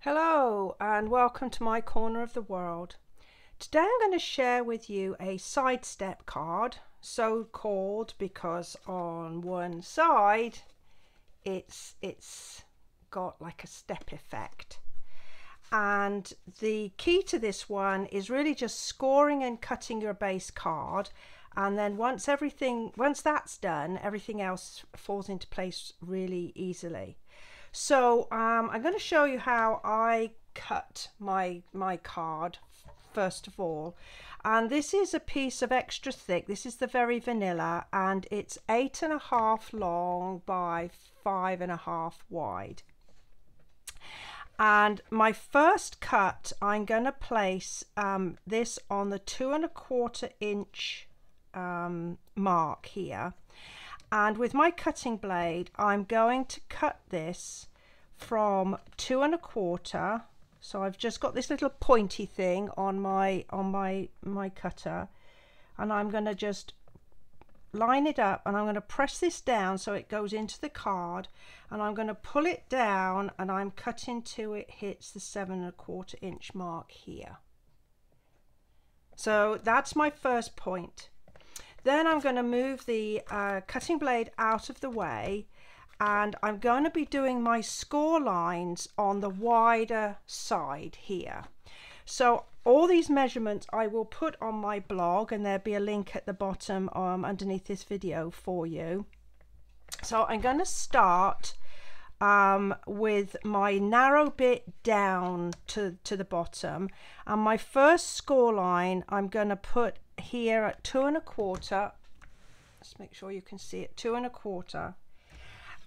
Hello and welcome to my corner of the world. Today I'm going to share with you a sidestep card, so called because on one side it's got like a step effect, and the key to this one is really just scoring and cutting your base card, and then once that's done, everything else falls into place really easily. So I'm going to show you how I cut my card first of all, and this is a piece of extra thick. This is the very vanilla, and it's 8.5 long by 5.5 wide. And my first cut, I'm going to place this on the 2.25 inch mark here. And with my cutting blade, I'm going to cut this from 2.25. So I've just got this little pointy thing on my cutter, and I'm going to just line it up, and I'm going to press this down so it goes into the card, and I'm going to pull it down, and I'm cutting till it hits the 7.25 inch mark here. So that's my first point. Then I'm going to move the cutting blade out of the way, and I'm going to be doing my score lines on the wider side here. So all these measurements I will put on my blog, and there'll be a link at the bottom underneath this video for you. So I'm going to start with my narrow bit down to the bottom, and my first score line I'm going to put here at 2.25. Let's make sure you can see it, 2.25,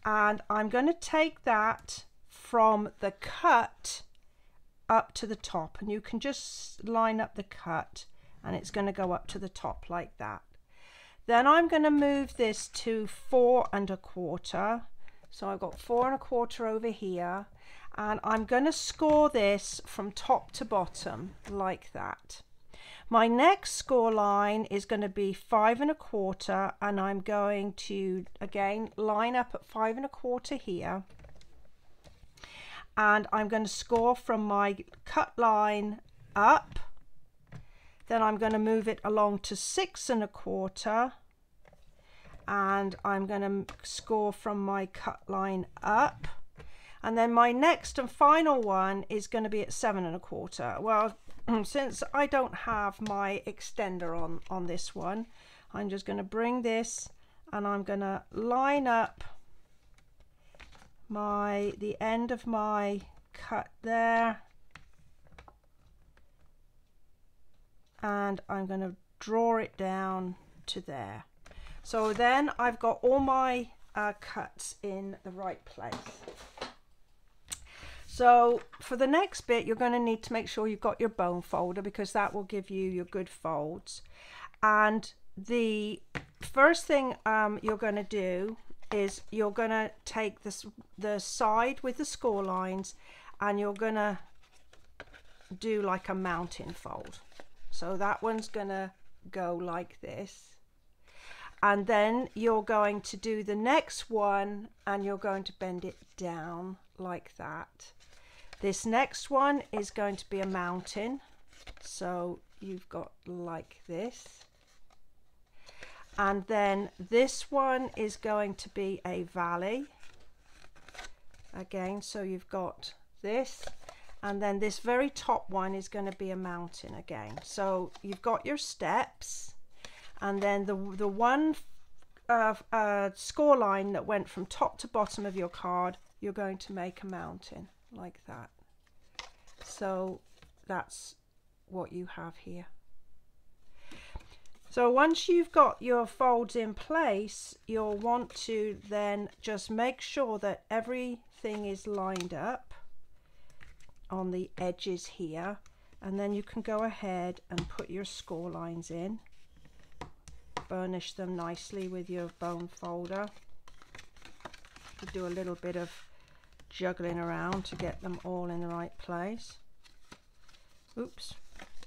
and I'm going to take that from the cut up to the top, and you can just line up the cut, and it's going to go up to the top like that. Then I'm going to move this to 4.25. So I've got 4.25 over here, and I'm going to score this from top to bottom like that. My next score line is going to be 5.25, and I'm going to again line up at 5.25 here, and I'm going to score from my cut line up. Then I'm going to move it along to 6.25, and I'm going to score from my cut line up, and then my next and final one is going to be at 7.25. Well, since I don't have my extender on this one, I'm just going to bring this, and I'm going to line up the end of my cut there, and I'm going to draw it down to there. So then I've got all my cuts in the right place. So for the next bit, you're going to need to make sure you've got your bone folder, because that will give you your good folds. And the first thing you're going to do is you're going to take the side with the score lines, and you're going to do like a mountain fold. So that one's going to go like this. And then you're going to do the next one, and you're going to bend it down like that. This next one is going to be a mountain, so you've got like this. And then this one is going to be a valley again, so you've got this, and then this very top one is going to be a mountain again. So you've got your steps, and then the one score line that went from top to bottom of your card, you're going to make a mountain like that. So that's what you have here. So once you've got your folds in place, you'll want to then just make sure that everything is lined up on the edges here, and then you can go ahead and put your score lines in. Burnish them nicely with your bone folder. You do a little bit of juggling around to get them all in the right place. Oops,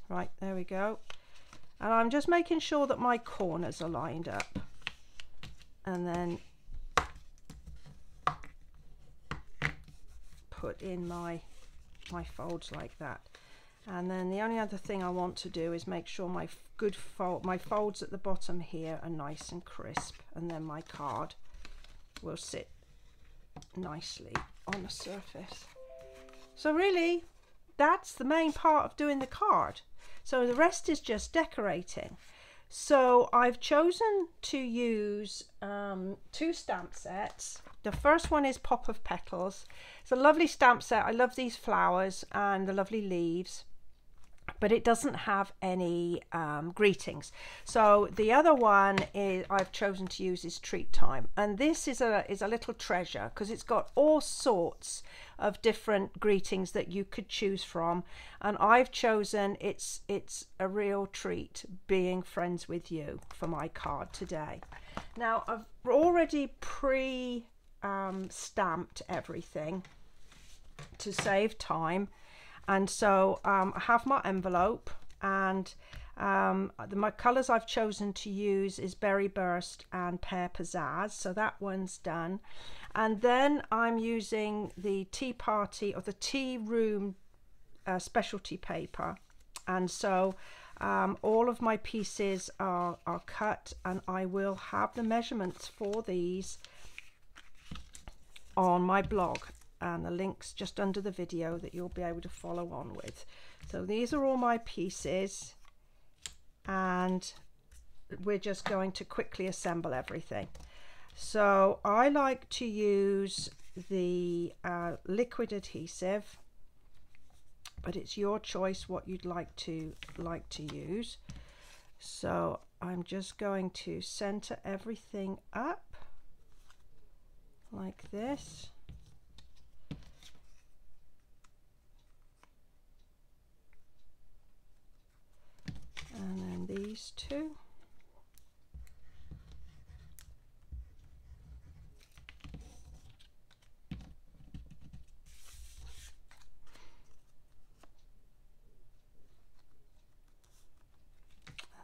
right, there we go. And I'm just making sure that my corners are lined up, and then put in my my folds like that. And then the only other thing I want to do is make sure my folds at the bottom here are nice and crisp, and then my card will sit nicely on the surface. So really, that's the main part of doing the card. So the rest is just decorating. So I've chosen to use 2 stamp sets. The first one is Pop of Petals. It's a lovely stamp set. I love these flowers and the lovely leaves, but it doesn't have any greetings. So the other one is I've chosen to use is Treat Time, and this is a little treasure because it's got all sorts of different greetings that you could choose from, and I've chosen it's a real treat being friends with you for my card today. Now I've already stamped everything to save time. And so I have my envelope, and my colours I've chosen to use is Berry Burst and Pear Pizzazz, so that one's done. And then I'm using the Tea Party or the Tea Room specialty paper, and so all of my pieces are cut, and I will have the measurements for these on my blog, and the links just under the video that you'll be able to follow on with. So these are all my pieces, and we're just going to quickly assemble everything. So I like to use the liquid adhesive, but it's your choice what you'd like to use. So I'm just going to center everything up like this. And then these two.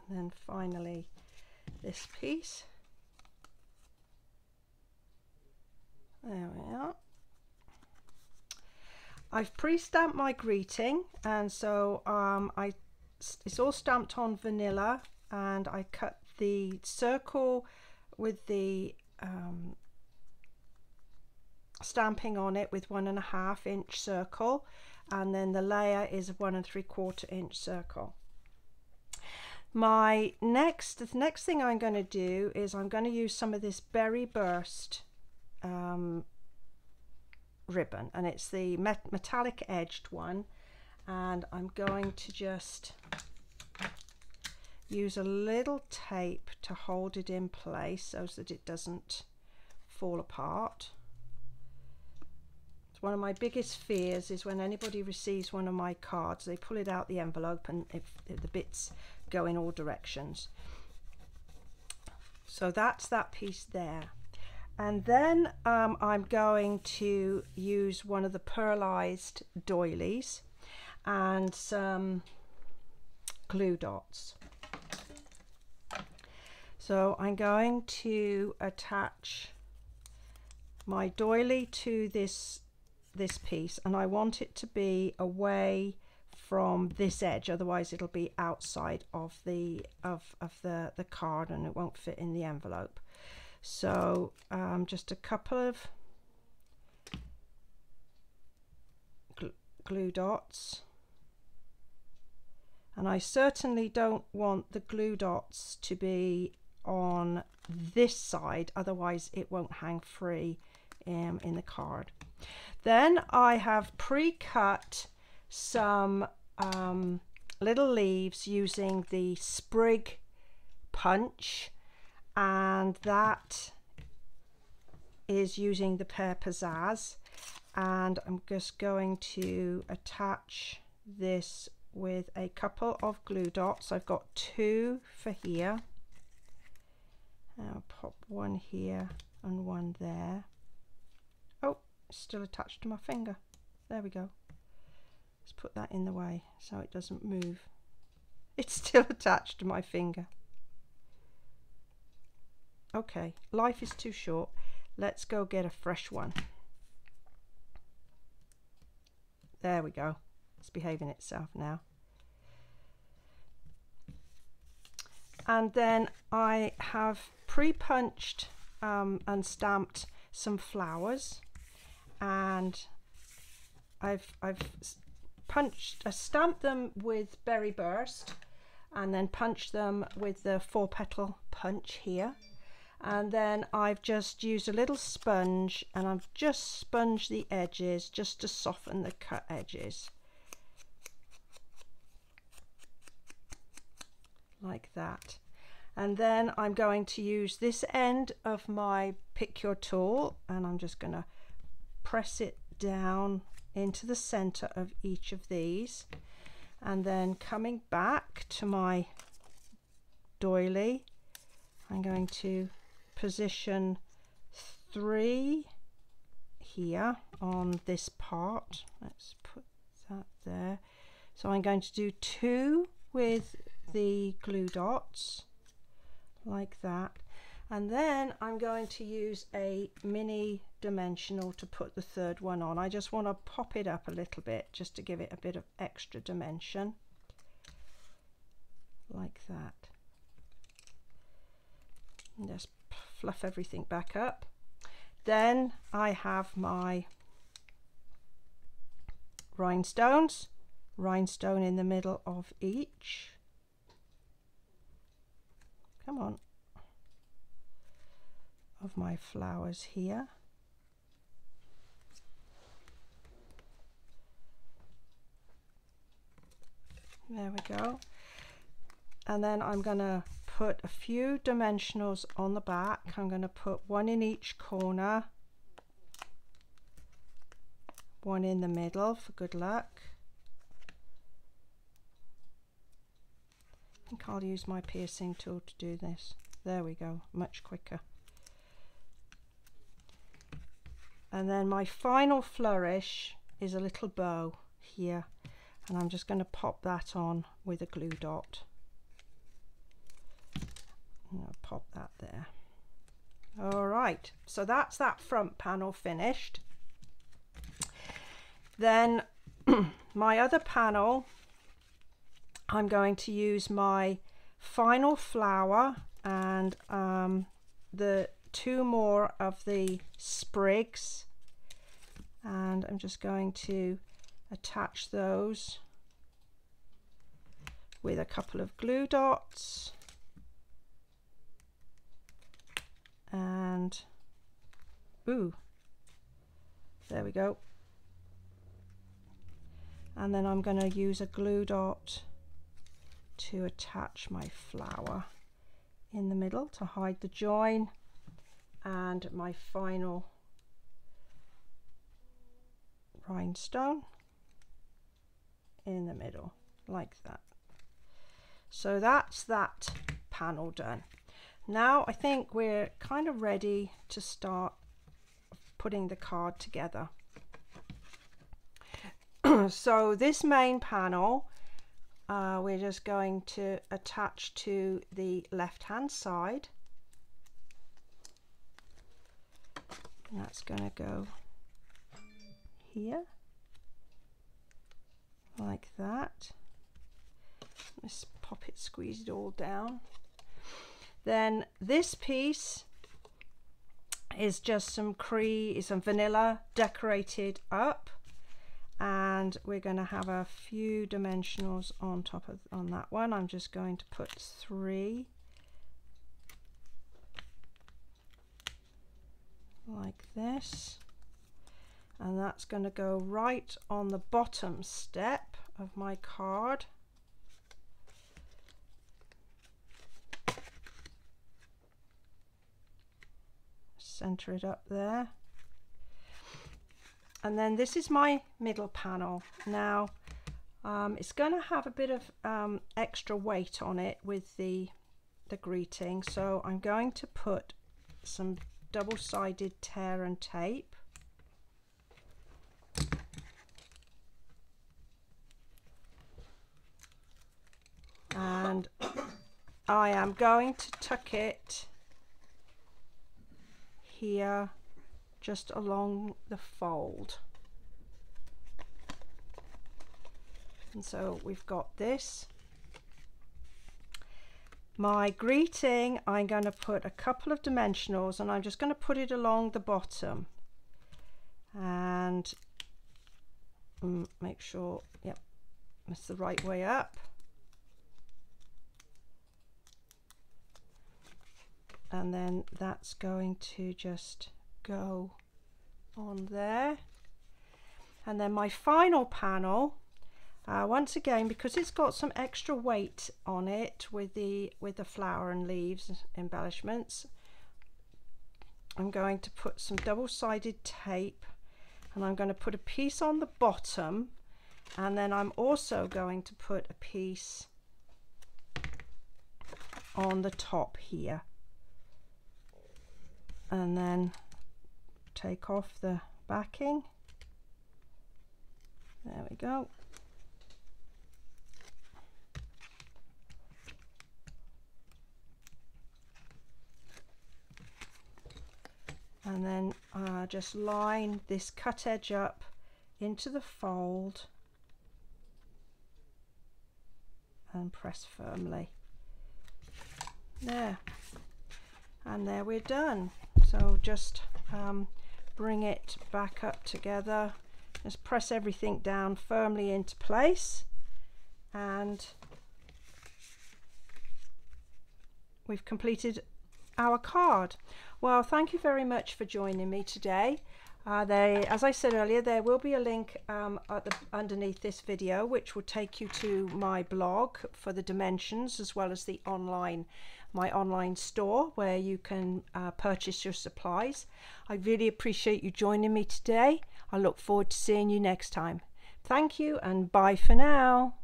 And then finally this piece. There we are. I've pre-stamped my greeting, and so it's all stamped on vanilla, and I cut the circle with the stamping on it with 1.5 inch circle, and then the layer is a 1 3/4 inch circle. The next thing I'm going to do is I'm going to use some of this Berry Burst ribbon, and it's the metallic edged one, and I'm going to just use a little tape to hold it in place so that it doesn't fall apart. It's one of my biggest fears is when anybody receives one of my cards, they pull it out the envelope and if the bits go in all directions. So that's that piece there. And then I'm going to use one of the pearlized doilies and some glue dots. So I'm going to attach my doily to this piece, and I want it to be away from this edge, otherwise it'll be outside of the card and it won't fit in the envelope. So just a couple of glue dots, and I certainly don't want the glue dots to be on this side, otherwise it won't hang free in the card. Then I have pre-cut some little leaves using the sprig punch, and that is using the Pear Pizzazz, and I'm just going to attach this with a couple of glue dots. I've got 2 for here. I'll pop one here and one there. Oh, it's still attached to my finger. There we go. Let's put that in the way so it doesn't move. It's still attached to my finger. Okay, life is too short. Let's go get a fresh one. There we go. It's behaving itself now. And then I have pre-punched and stamped some flowers, and I've stamped them with Berry Burst, and then punched them with the 4-petal punch here. And then I've just used a little sponge, and I've just sponged the edges just to soften the cut edges. Like that. And then I'm going to use this end of my Pick Your tool, and I'm just going to press it down into the center of each of these, and then coming back to my doily, I'm going to position 3 here on this part. Let's put that there. So I'm going to do 2 with the glue dots like that, and then I'm going to use a mini dimensional to put the 3rd one on. I just want to pop it up a little bit just to give it a bit of extra dimension like that, and just fluff everything back up. Then I have my rhinestones, rhinestone in the middle of each. Come on, of my flowers here. There we go. And then I'm going to put a few dimensionals on the back. I'm going to put 1 in each corner, 1 in the middle for good luck. I think I'll use my piercing tool to do this. There we go, much quicker. And then my final flourish is a little bow here, and I'm just going to pop that on with a glue dot. I'll pop that there. All right, so that's that front panel finished. Then my other panel, I'm going to use my final flower and the 2 more of the sprigs, and I'm just going to attach those with a couple of glue dots, and ooh, there we go. And then I'm going to use a glue dot to attach my flower in the middle to hide the join, and my final rhinestone in the middle like that. So that's that panel done. Now I think we're kind of ready to start putting the card together. So this main panel, we're just going to attach to the left hand side, and that's going to go here like that. Let's pop it, squeeze it all down. Then this piece is just some vanilla decorated up, and we're going to have a few dimensionals on top of that one. I'm just going to put 3 like this, and that's going to go right on the bottom step of my card. Center it up there. And then this is my middle panel. Now it's going to have a bit of extra weight on it with the greeting, so I'm going to put some double-sided tear and tape, and I am going to tuck it here just along the fold And so we've got this. My greeting, I'm going to put a couple of dimensionals, and I'm just going to put it along the bottom and make sure, yep, that's the right way up. And then that's going to just go on there. And then my final panel, once again, because it's got some extra weight on it with the flower and leaves embellishments, I'm going to put some double-sided tape, and I'm going to put a piece on the bottom, and then I'm also going to put a piece on the top here, and then take off the backing. There we go. And then just line this cut edge up into the fold and press firmly. There. And there we're done. So just bring it back up together. Just press everything down firmly into place, and we've completed our card. Well, thank you very much for joining me today. As I said earlier, there will be a link underneath this video which will take you to my blog for the dimensions, as well as the my online store where you can purchase your supplies. I really appreciate you joining me today. I look forward to seeing you next time. Thank you, and bye for now.